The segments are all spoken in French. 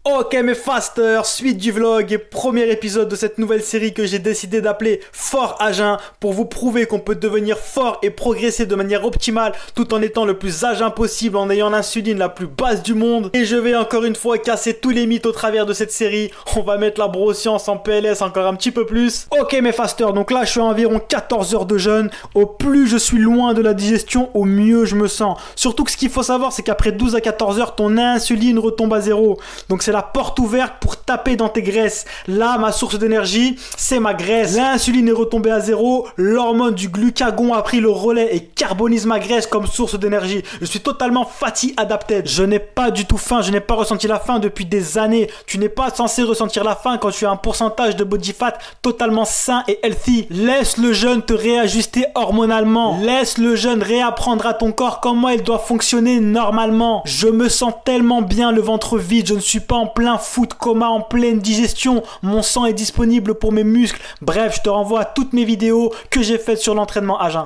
Ok mes fasters, suite du vlog et premier épisode de cette nouvelle série que j'ai décidé d'appeler Fort à jeun pour vous prouver qu'on peut devenir fort et progresser de manière optimale tout en étant le plus à jeun possible en ayant l'insuline la plus basse du monde. Et je vais encore une fois casser tous les mythes au travers de cette série. On va mettre la broscience en PLS encore un petit peu plus. Ok mes fasters, donc là je suis à environ 14 heures de jeûne. Au plus je suis loin de la digestion, au mieux je me sens. Surtout que ce qu'il faut savoir c'est qu'après 12 à 14 heures ton insuline retombe à zéro. Donc c'est la porte ouverte pour taper dans tes graisses. Là, ma source d'énergie, c'est ma graisse. L'insuline est retombée à zéro. L'hormone du glucagon a pris le relais et carbonise ma graisse comme source d'énergie. Je suis totalement fatty adapted. Je n'ai pas du tout faim. Je n'ai pas ressenti la faim depuis des années. Tu n'es pas censé ressentir la faim quand tu as un pourcentage de body fat totalement sain et healthy. Laisse le jeûne te réajuster hormonalement. Laisse le jeûne réapprendre à ton corps comment il doit fonctionner normalement. Je me sens tellement bien le ventre vide. Je ne suis pas en plein foot coma, en pleine digestion. Mon sang est disponible pour mes muscles. Bref, je te renvoie à toutes mes vidéos que j'ai faites sur l'entraînement à jeun.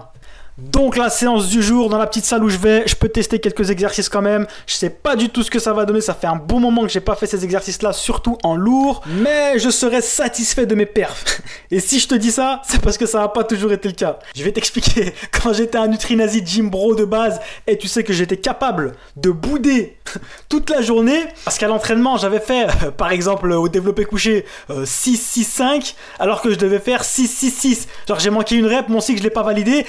Donc la séance du jour, dans la petite salle où je vais, je peux tester quelques exercices quand même. Je sais pas du tout ce que ça va donner, ça fait un bon moment que j'ai pas fait ces exercices là, surtout en lourd. Mais je serai satisfait de mes perfs. Et si je te dis ça, c'est parce que ça n'a pas toujours été le cas. Je vais t'expliquer. Quand j'étais un Nutri-Nazi gym bro de base, et tu sais que j'étais capable de bouder toute la journée, parce qu'à l'entraînement j'avais fait, par exemple au développé couché, 6-6-5, alors que je devais faire 6-6-6. Genre j'ai manqué une rep, mon cycle je l'ai pas validé,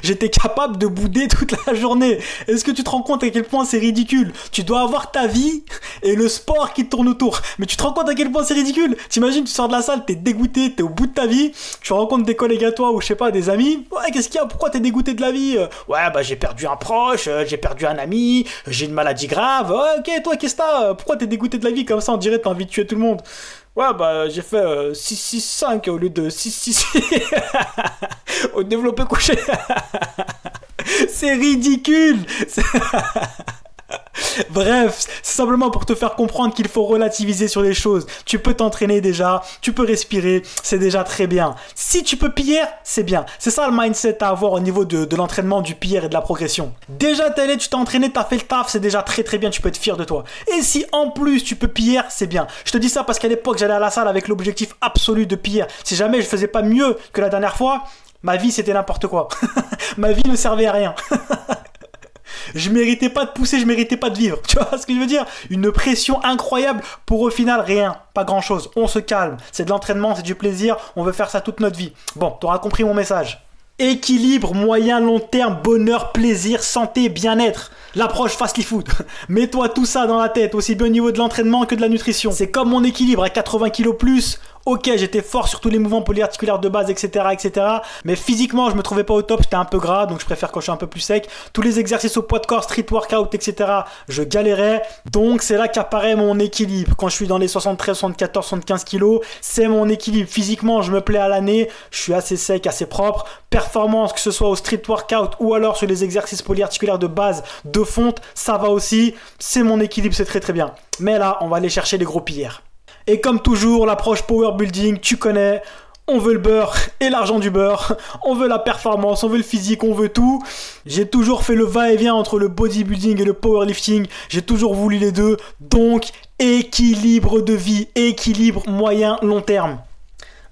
j'étais capable de bouder toute la journée. Est-ce que tu te rends compte à quel point c'est ridicule? Tu dois avoir ta vie et le sport qui tourne autour. Mais tu te rends compte à quel point c'est ridicule? T'imagines, tu sors de la salle, t'es dégoûté, t'es au bout de ta vie, tu rencontres des collègues à toi ou je sais pas, des amis. Ouais, qu'est-ce qu'il y a? Pourquoi t'es dégoûté de la vie? Ouais, bah j'ai perdu un proche, j'ai perdu un ami, j'ai une maladie grave. Ouais, ok, toi, qu'est-ce que t'as? Pourquoi t'es dégoûté de la vie comme ça? On dirait t'as envie de tuer tout le monde. Ouais, bah j'ai fait 6-6-5 au lieu de 6-6 au développé couché. C'est ridicule. Bref, c'est simplement pour te faire comprendre qu'il faut relativiser sur les choses. Tu peux t'entraîner déjà, tu peux respirer, c'est déjà très bien. Si tu peux PR, c'est bien. C'est ça le mindset à avoir au niveau de l'entraînement, du PR et de la progression. Déjà t'es allé, tu t'es entraîné, t'as fait le taf, c'est déjà très très bien, tu peux être fier de toi. Et si en plus tu peux PR, c'est bien. Je te dis ça parce qu'à l'époque j'allais à la salle avec l'objectif absolu de PR. Si jamais je faisais pas mieux que la dernière fois, ma vie c'était n'importe quoi. Ma vie ne servait à rien. Je méritais pas de pousser, je méritais pas de vivre. Tu vois ce que je veux dire? Une pression incroyable pour au final rien, pas grand chose. On se calme, c'est de l'entraînement, c'est du plaisir, on veut faire ça toute notre vie. Bon, t'auras compris mon message. Équilibre, moyen, long terme, bonheur, plaisir, santé, bien-être. L'approche fast food. Mets-toi tout ça dans la tête, aussi bien au niveau de l'entraînement que de la nutrition. C'est comme mon équilibre à 80 kg plus. Ok, j'étais fort sur tous les mouvements polyarticulaires de base, etc., etc. Mais physiquement, je me trouvais pas au top, j'étais un peu gras, donc je préfère quand je suis un peu plus sec. Tous les exercices au poids de corps, street workout, etc., je galérais. Donc c'est là qu'apparaît mon équilibre. Quand je suis dans les 73, 74, 75 kilos, c'est mon équilibre. Physiquement, je me plais à l'année, je suis assez sec, assez propre. Performance, que ce soit au street workout ou alors sur les exercices polyarticulaires de base, de fonte, ça va aussi. C'est mon équilibre, c'est très très bien. Mais là, on va aller chercher les gros pilleurs. Et comme toujours, l'approche power building, tu connais, on veut le beurre et l'argent du beurre, on veut la performance, on veut le physique, on veut tout. J'ai toujours fait le va-et-vient entre le bodybuilding et le powerlifting, j'ai toujours voulu les deux, donc équilibre de vie, équilibre moyen long terme.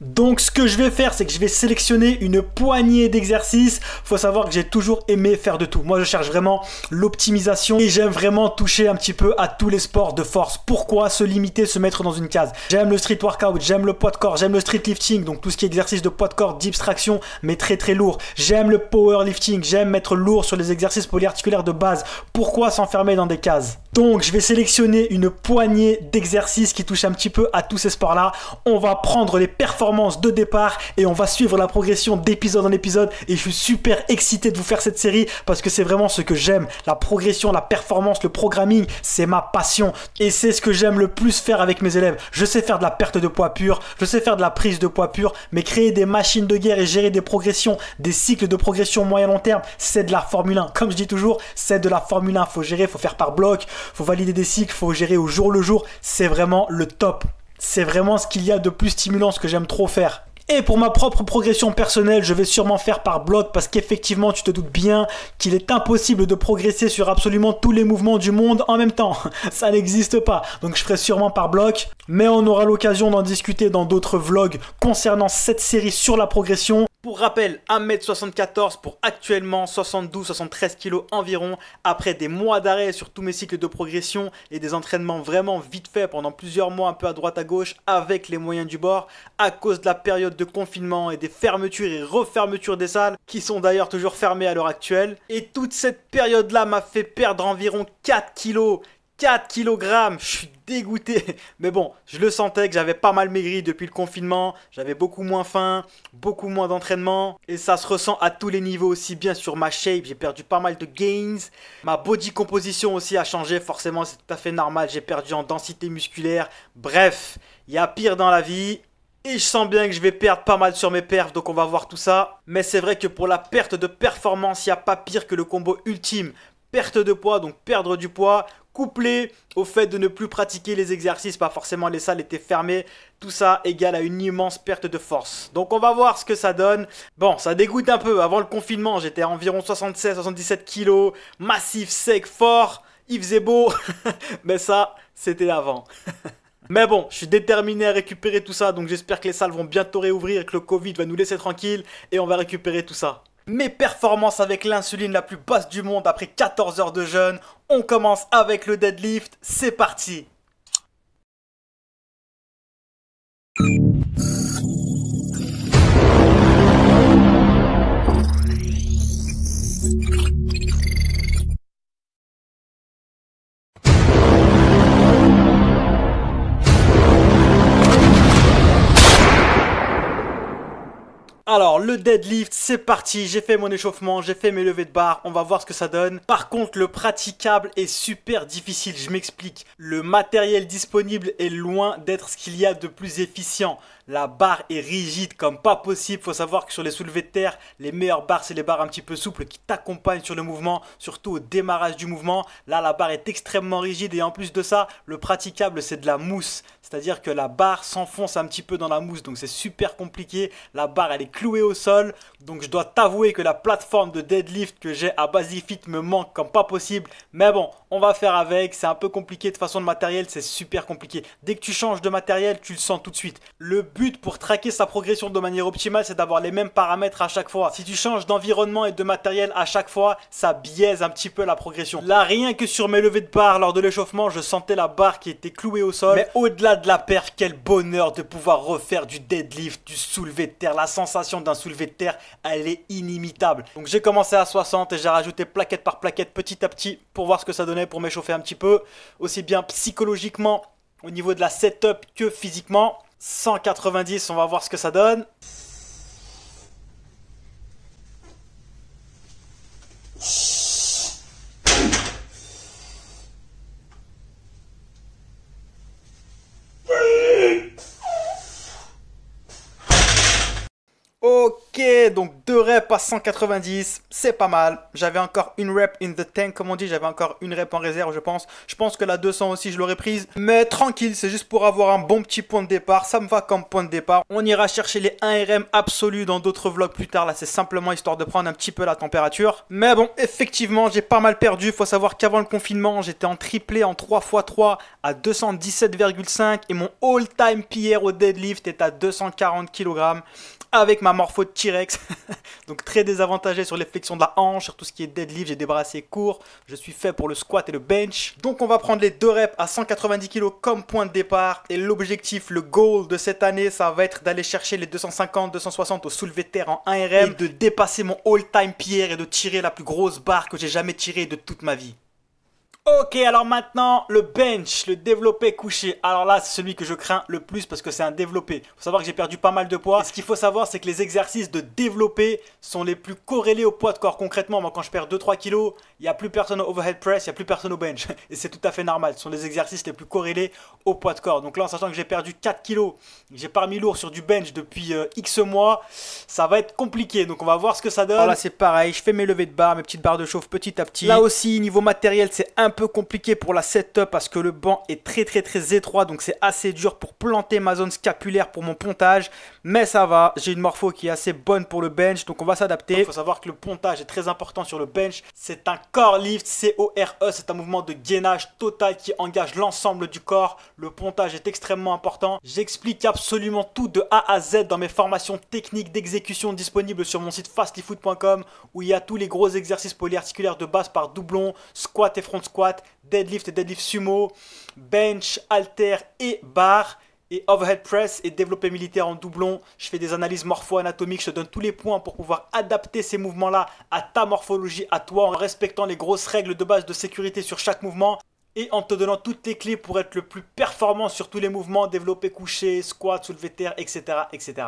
Donc ce que je vais faire, c'est que je vais sélectionner une poignée d'exercices. Faut savoir que j'ai toujours aimé faire de tout. Moi je cherche vraiment l'optimisation et j'aime vraiment toucher un petit peu à tous les sports de force. Pourquoi se limiter, se mettre dans une case? J'aime le street workout, j'aime le poids de corps, j'aime le street lifting, donc tout ce qui est exercice de poids de corps, dips, traction, mais très très lourd. J'aime le powerlifting, j'aime mettre lourd sur les exercices polyarticulaires de base. Pourquoi s'enfermer dans des cases? Donc je vais sélectionner une poignée d'exercices qui touchent un petit peu à tous ces sports-là. On va prendre les performances de départ et on va suivre la progression d'épisode en épisode et je suis super excité de vous faire cette série parce que c'est vraiment ce que j'aime. La progression, la performance, le programming, c'est ma passion et c'est ce que j'aime le plus faire avec mes élèves. Je sais faire de la perte de poids pur, je sais faire de la prise de poids pur, mais créer des machines de guerre et gérer des progressions, des cycles de progression moyen long terme, c'est de la Formule 1. Comme je dis toujours, c'est de la Formule 1. Faut gérer, faut faire par bloc, faut valider des cycles, faut gérer au jour le jour. C'est vraiment le top. C'est vraiment ce qu'il y a de plus stimulant, ce que j'aime trop faire. Et pour ma propre progression personnelle, je vais sûrement faire par bloc parce qu'effectivement, tu te doutes bien qu'il est impossible de progresser sur absolument tous les mouvements du monde en même temps. Ça n'existe pas. Donc je ferai sûrement par bloc, mais on aura l'occasion d'en discuter dans d'autres vlogs concernant cette série sur la progression. Pour rappel, 1m74 pour actuellement 72-73 kg environ, après des mois d'arrêt sur tous mes cycles de progression et des entraînements vraiment vite faits pendant plusieurs mois un peu à droite à gauche avec les moyens du bord, à cause de la période de confinement et des fermetures et refermetures des salles, qui sont d'ailleurs toujours fermées à l'heure actuelle. Et toute cette période-là m'a fait perdre environ 4 kg. 4 kg, je suis dégoûté. Mais bon, je le sentais que j'avais pas mal maigri depuis le confinement. J'avais beaucoup moins faim, beaucoup moins d'entraînement. Et ça se ressent à tous les niveaux, aussi bien sur ma shape. J'ai perdu pas mal de gains. Ma body composition aussi a changé. Forcément, c'est tout à fait normal. J'ai perdu en densité musculaire. Bref, il y a pire dans la vie. Et je sens bien que je vais perdre pas mal sur mes perfs, donc on va voir tout ça. Mais c'est vrai que pour la perte de performance, il n'y a pas pire que le combo ultime. Perte de poids, donc perdre du poids, couplé au fait de ne plus pratiquer les exercices, pas forcément les salles étaient fermées, tout ça égale à une immense perte de force. Donc on va voir ce que ça donne. Bon, ça dégoûte un peu, avant le confinement j'étais à environ 76-77 kg, massif, sec, fort, il faisait beau, mais ça c'était avant. Mais bon, je suis déterminé à récupérer tout ça, donc j'espère que les salles vont bientôt réouvrir et que le Covid va nous laisser tranquille et on va récupérer tout ça. Mes performances avec l'insuline la plus basse du monde après 14 heures de jeûne. On commence avec le deadlift, c'est parti. Alors le deadlift c'est parti, j'ai fait mon échauffement, j'ai fait mes levées de barre, on va voir ce que ça donne. Par contre le praticable est super difficile, je m'explique. Le matériel disponible est loin d'être ce qu'il y a de plus efficient. La barre est rigide comme pas possible, faut savoir que sur les soulevés de terre, les meilleures barres c'est les barres un petit peu souples qui t'accompagnent sur le mouvement, surtout au démarrage du mouvement. Là la barre est extrêmement rigide et en plus de ça, le praticable c'est de la mousse. C'est-à-dire que la barre s'enfonce un petit peu dans la mousse, donc c'est super compliqué. La barre elle est clouée au sol, donc je dois t'avouer que la plateforme de deadlift que j'ai à Basifit me manque comme pas possible. Mais bon, on va faire avec, c'est un peu compliqué de façon de matériel, c'est super compliqué. Dès que tu changes de matériel, tu le sens tout de suite. Le but pour traquer sa progression de manière optimale, c'est d'avoir les mêmes paramètres à chaque fois. Si tu changes d'environnement et de matériel à chaque fois, ça biaise un petit peu la progression. Là, rien que sur mes levées de barre lors de l'échauffement, je sentais la barre qui était clouée au sol. Mais au-delà de la perf, quel bonheur de pouvoir refaire du deadlift, du soulevé de terre. La sensation d'un soulevé de terre, elle est inimitable. Donc j'ai commencé à 60 et j'ai rajouté plaquette par plaquette petit à petit pour voir ce que ça donnait, pour m'échauffer un petit peu. Aussi bien psychologiquement au niveau de la setup que physiquement. 190, on va voir ce que ça donne. Ok, donc 2 reps à 190, c'est pas mal. J'avais encore une rep in the tank, comme on dit, j'avais encore une rep en réserve, je pense. Je pense que la 200 aussi, je l'aurais prise. Mais tranquille, c'est juste pour avoir un bon petit point de départ. Ça me va comme point de départ. On ira chercher les 1 RM absolus dans d'autres vlogs plus tard. Là, c'est simplement histoire de prendre un petit peu la température. Mais bon, effectivement, j'ai pas mal perdu. Faut savoir qu'avant le confinement, j'étais en triplé en 3x3 à 217,5 et mon all-time PR au deadlift est à 240 kg. Avec ma morpho de T-Rex, donc très désavantagé sur les flexions de la hanche, sur tout ce qui est deadlift, j'ai des bras assez courts, je suis fait pour le squat et le bench. Donc on va prendre les 2 reps à 190 kg comme point de départ, et l'objectif, le goal de cette année, ça va être d'aller chercher les 250-260 au soulevé de terre en 1 RM, et de dépasser mon all-time PR et de tirer la plus grosse barre que j'ai jamais tirée de toute ma vie. Ok, alors maintenant, le bench, le développé couché. Alors là, c'est celui que je crains le plus parce que c'est un développé. Il faut savoir que j'ai perdu pas mal de poids. Et ce qu'il faut savoir, c'est que les exercices de développé sont les plus corrélés au poids de corps. Concrètement, moi, quand je perds 2-3 kilos, il n'y a plus personne au overhead press, il n'y a plus personne au bench. Et c'est tout à fait normal. Ce sont les exercices les plus corrélés au poids de corps. Donc là, en sachant que j'ai perdu 4 kilos, j'ai pas remis lourd sur du bench depuis X mois, ça va être compliqué. Donc on va voir ce que ça donne. Alors là, c'est pareil. Je fais mes levées de barre, mes petites barres de chauffe petit à petit. Là aussi, niveau matériel, c'est un peu compliqué pour la setup parce que le banc est très étroit, donc c'est assez dur pour planter ma zone scapulaire pour mon pontage, mais ça va, j'ai une morpho qui est assez bonne pour le bench, donc on va s'adapter. Il faut savoir que le pontage est très important sur le bench, c'est un core lift, C-O-R-E, c'est un mouvement de gainage total qui engage l'ensemble du corps. Le pontage est extrêmement important. J'explique absolument tout de A à Z dans mes formations techniques d'exécution disponibles sur mon site fastlyfoot.com, où il y a tous les gros exercices polyarticulaires de base par doublon, squat et front squat, deadlift et deadlift sumo, bench, halter et barre, et overhead press et développé militaire en doublon. Je fais des analyses morpho-anatomiques, je te donne tous les points pour pouvoir adapter ces mouvements-là à ta morphologie, à toi, en respectant les grosses règles de base de sécurité sur chaque mouvement et en te donnant toutes les clés pour être le plus performant sur tous les mouvements, développé couché, squat, soulevé de terre, etc., etc.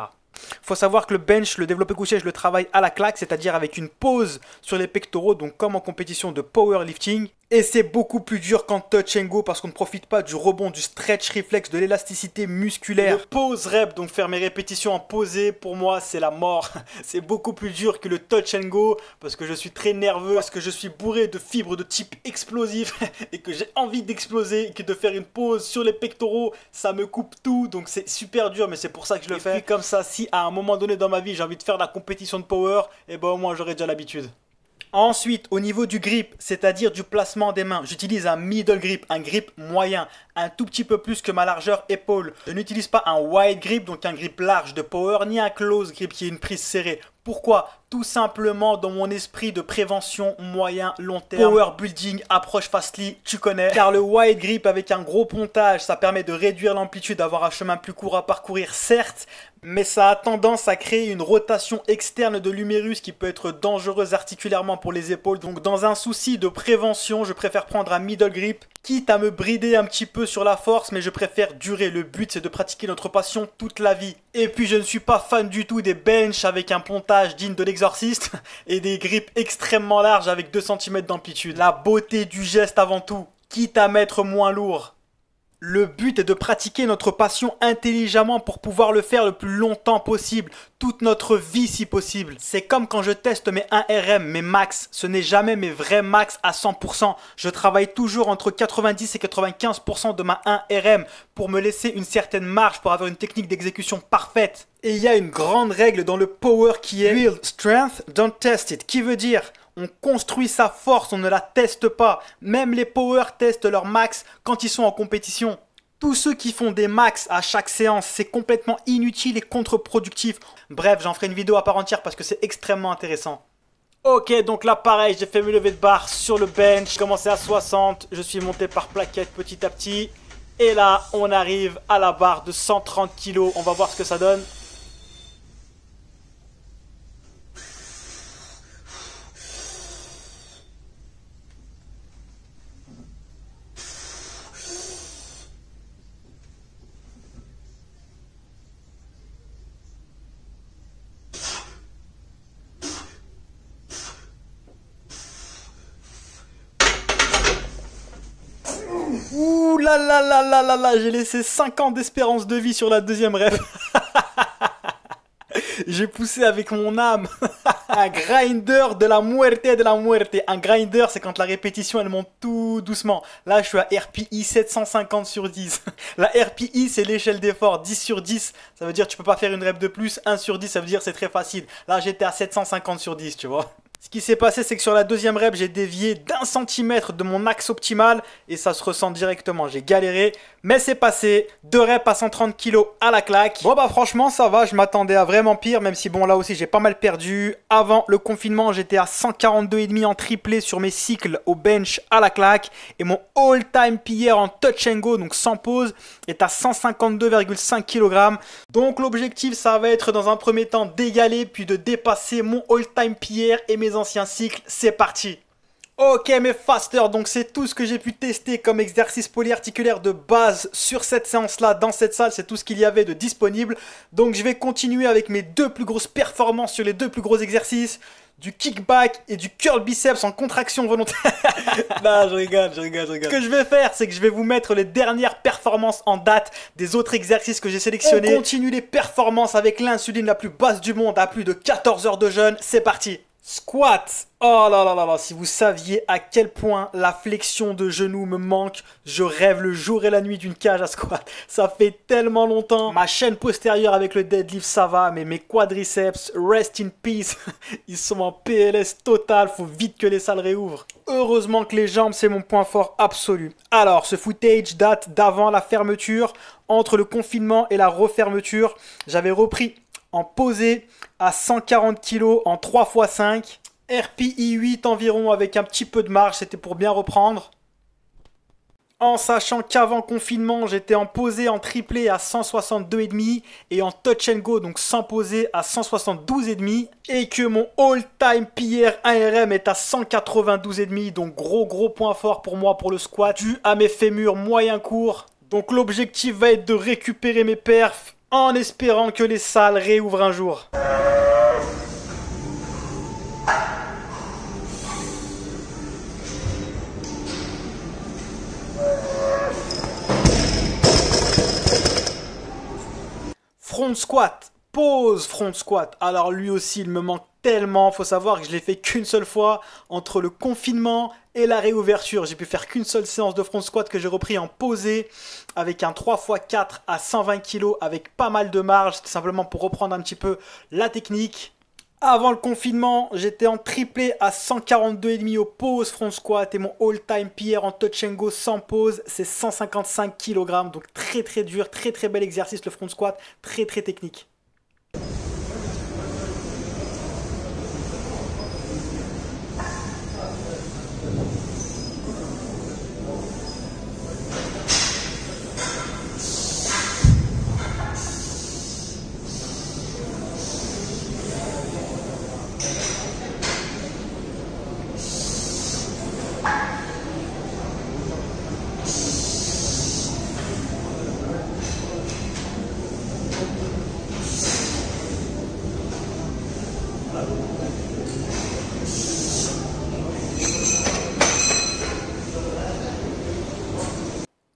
Faut savoir que le bench, le développé couché, je le travaille à la claque, c'est-à-dire avec une pause sur les pectoraux, donc comme en compétition de powerlifting. Et c'est beaucoup plus dur qu'en touch and go parce qu'on ne profite pas du rebond, du stretch reflex, de l'élasticité musculaire. Le pause rep, donc faire mes répétitions en posé, pour moi c'est la mort. C'est beaucoup plus dur que le touch and go parce que je suis très nerveux, parce que je suis bourré de fibres de type explosif et que j'ai envie d'exploser, et que de faire une pause sur les pectoraux, ça me coupe tout. Donc c'est super dur, mais c'est pour ça que je le fais. Et puis comme ça, si à un moment donné dans ma vie j'ai envie de faire de la compétition de power, et ben au moins j'aurai déjà l'habitude. Ensuite, au niveau du grip, c'est-à-dire du placement des mains, j'utilise un middle grip, un grip moyen, un tout petit peu plus que ma largeur épaule. Je n'utilise pas un wide grip, donc un grip large de power, ni un close grip qui est une prise serrée. Pourquoi? Tout simplement dans mon esprit de prévention moyen long terme. Power building, approche Fastly, tu connais. Car le wide grip avec un gros pontage, ça permet de réduire l'amplitude, d'avoir un chemin plus court à parcourir, certes, mais ça a tendance à créer une rotation externe de l'humérus qui peut être dangereuse articulairement pour les épaules. Donc dans un souci de prévention, je préfère prendre un middle grip, quitte à me brider un petit peu sur la force, mais je préfère durer. Le but, c'est de pratiquer notre passion toute la vie. Et puis, je ne suis pas fan du tout des bench avec un pontage digne de l'exorciste et des grips extrêmement larges avec 2 cm d'amplitude. La beauté du geste avant tout, quitte à mettre moins lourd. Le but est de pratiquer notre passion intelligemment pour pouvoir le faire le plus longtemps possible, toute notre vie si possible. C'est comme quand je teste mes 1RM, mes max, ce n'est jamais mes vrais max à 100%. Je travaille toujours entre 90 et 95% de ma 1RM pour me laisser une certaine marge pour avoir une technique d'exécution parfaite. Et il y a une grande règle dans le power qui est Build strength, don't test it, qui veut dire on construit sa force, on ne la teste pas. Même les power testent leur max quand ils sont en compétition. Tous ceux qui font des max à chaque séance, c'est complètement inutile et contre-productif. Bref, j'en ferai une vidéo à part entière parce que c'est extrêmement intéressant. Ok, donc là pareil, j'ai fait mes levées de barre sur le bench. J'ai commencé à 60, je suis monté par plaquettes petit à petit. Et là, on arrive à la barre de 130 kg. On va voir ce que ça donne. Ouh là là là là là là, j'ai laissé 5 ans d'espérance de vie sur la deuxième rep. J'ai poussé avec mon âme. Un grinder de la muerte de la muerte. Un grinder, c'est quand la répétition, elle monte tout doucement. Là, je suis à RPI 750 sur 10. La RPI, c'est l'échelle d'effort. 10 sur 10, ça veut dire tu peux pas faire une rep de plus. 1 sur 10, ça veut dire c'est très facile. Là, j'étais à 750 sur 10, tu vois. Ce qui s'est passé, c'est que sur la deuxième rep, j'ai dévié d'1 centimètre de mon axe optimal et ça se ressent directement. J'ai galéré, mais c'est passé. 2 reps à 130 kg à la claque. Bon bah franchement, ça va. Je m'attendais à vraiment pire, même si bon là aussi j'ai pas mal perdu. Avant le confinement, j'étais à 142,5 en triplé sur mes cycles au bench à la claque et mon all-time PR en touch and go, donc sans pause, est à 152,5 kg. Donc l'objectif, ça va être dans un premier temps d'égaler puis de dépasser mon all-time PR et mes anciens cycles. C'est parti. Ok mes fasters, donc c'est tout ce que j'ai pu tester comme exercice polyarticulaire de base sur cette séance là, dans cette salle, c'est tout ce qu'il y avait de disponible. Donc je vais continuer avec mes 2 plus grosses performances sur les 2 plus gros exercices, du kickback et du curl biceps en contraction volontaire. Non, je rigole. Ce que je vais faire, c'est que je vais vous mettre les dernières performances en date des autres exercices que j'ai sélectionnés. On continue les performances avec l'insuline la plus basse du monde à plus de 14 heures de jeûne, c'est parti. Squat. Oh là là là là, si vous saviez à quel point la flexion de genou me manque, je rêve le jour et la nuit d'une cage à squat. Ça fait tellement longtemps. Ma chaîne postérieure avec le deadlift ça va, mais mes quadriceps, rest in peace, ils sont en PLS total, faut vite que les salles réouvrent. Heureusement que les jambes c'est mon point fort absolu. Alors ce footage date d'avant la fermeture, entre le confinement et la refermeture, j'avais repris en posé à 140 kg en 3x5. RPI 8 environ avec un petit peu de marge, c'était pour bien reprendre. En sachant qu'avant confinement, j'étais en posé en triplé à 162,5 et en touch and go, donc sans poser, à 172,5 et que mon all-time PR 1RM est à 192,5, donc gros point fort pour moi pour le squat, dû à mes fémurs moyen courts. Donc l'objectif va être de récupérer mes perfs en espérant que les salles réouvrent un jour. Front squat, pause front squat. Alors lui aussi il me manque tellement, faut savoir que je l'ai fait qu'une seule fois entre le confinement et la réouverture. J'ai pu faire qu'une seule séance de front squat que j'ai repris en posé avec un 3x4 à 120 kg avec pas mal de marge, tout simplement pour reprendre un petit peu la technique. Avant le confinement, j'étais en triplé à 142,5 au pause front squat et mon all-time PR en touch and go sans pause, c'est 155 kg. Donc très dur, très bel exercice le front squat, très technique.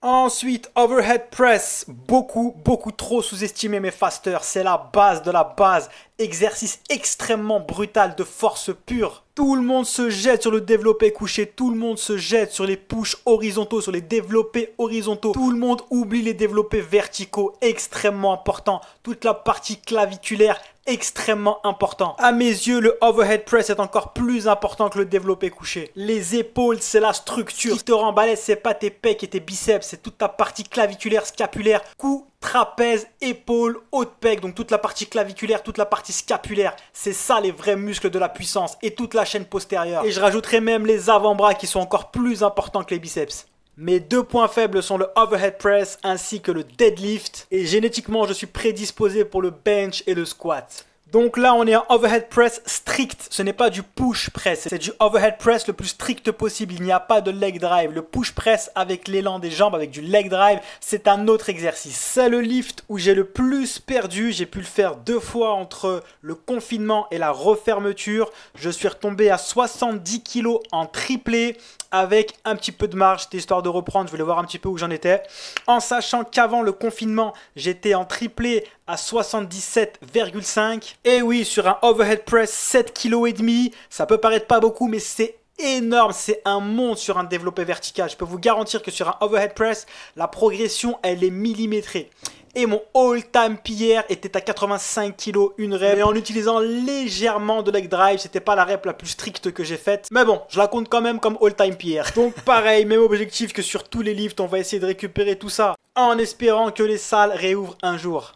Ensuite, overhead press, beaucoup trop sous-estimé mes fasters, c'est la base de la base, exercice extrêmement brutal de force pure. Tout le monde se jette sur le développé couché, tout le monde se jette sur les pushs horizontaux, sur les développés horizontaux. Tout le monde oublie les développés verticaux, extrêmement important. Toute la partie claviculaire, extrêmement important. À mes yeux, le overhead press est encore plus important que le développé couché. Les épaules, c'est la structure. Ce qui te rend balèze, c'est pas tes pecs et tes biceps, c'est toute ta partie claviculaire, scapulaire, cou, trapèze, épaule, haut de pec, donc toute la partie claviculaire, toute la partie scapulaire. C'est ça les vrais muscles de la puissance et toute la chaîne postérieure. Et je rajouterai même les avant-bras qui sont encore plus importants que les biceps. Mes deux points faibles sont le overhead press ainsi que le deadlift. Et génétiquement, je suis prédisposé pour le bench et le squat. Donc là, on est en overhead press strict. Ce n'est pas du push press, c'est du overhead press le plus strict possible. Il n'y a pas de leg drive. Le push press avec l'élan des jambes, avec du leg drive, c'est un autre exercice. C'est le lift où j'ai le plus perdu. J'ai pu le faire 2 fois entre le confinement et la refermeture. Je suis retombé à 70 kg en triplé avec un petit peu de marge. C'était histoire de reprendre. Je voulais voir un petit peu où j'en étais. En sachant qu'avant le confinement, j'étais en triplé à 77,5. Et oui, sur un overhead press 7,5 kg, ça peut paraître pas beaucoup, mais c'est énorme, c'est un monde sur un développé vertical. Je peux vous garantir que sur un overhead press, la progression, elle est millimétrée. Et mon all-time PR était à 85 kg, une rep. Et en utilisant légèrement de leg drive, c'était pas la rep la plus stricte que j'ai faite. Mais bon, je la compte quand même comme all-time PR. Donc pareil, même objectif que sur tous les lifts, on va essayer de récupérer tout ça en espérant que les salles réouvrent un jour.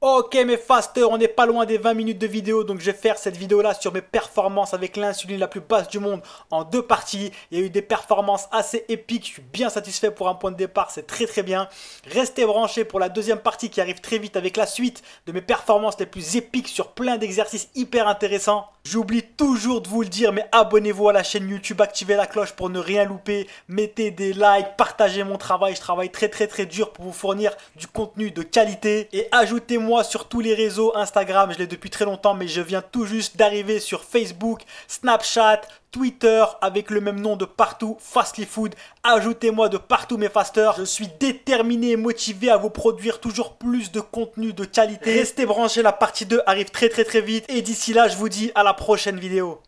Ok mes fasters, on n'est pas loin des 20 minutes de vidéo, donc je vais faire cette vidéo là sur mes performances avec l'insuline la plus basse du monde en 2 parties. Il y a eu des performances assez épiques, je suis bien satisfait pour un point de départ, c'est très bien. Restez branchés pour la deuxième partie qui arrive très vite avec la suite de mes performances les plus épiques sur plein d'exercices hyper intéressants. J'oublie toujours de vous le dire, mais abonnez-vous à la chaîne YouTube, activez la cloche pour ne rien louper, mettez des likes, partagez mon travail, je travaille très dur pour vous fournir du contenu de qualité et ajoutez-moi Suivez-moi sur tous les réseaux, Instagram, je l'ai depuis très longtemps, mais je viens tout juste d'arriver sur Facebook, Snapchat, Twitter, avec le même nom de partout, Fastly Food. Ajoutez-moi de partout mes fasters. Je suis déterminé et motivé à vous produire toujours plus de contenu de qualité. Restez branchés, la partie 2 arrive très vite. Et d'ici là, je vous dis à la prochaine vidéo.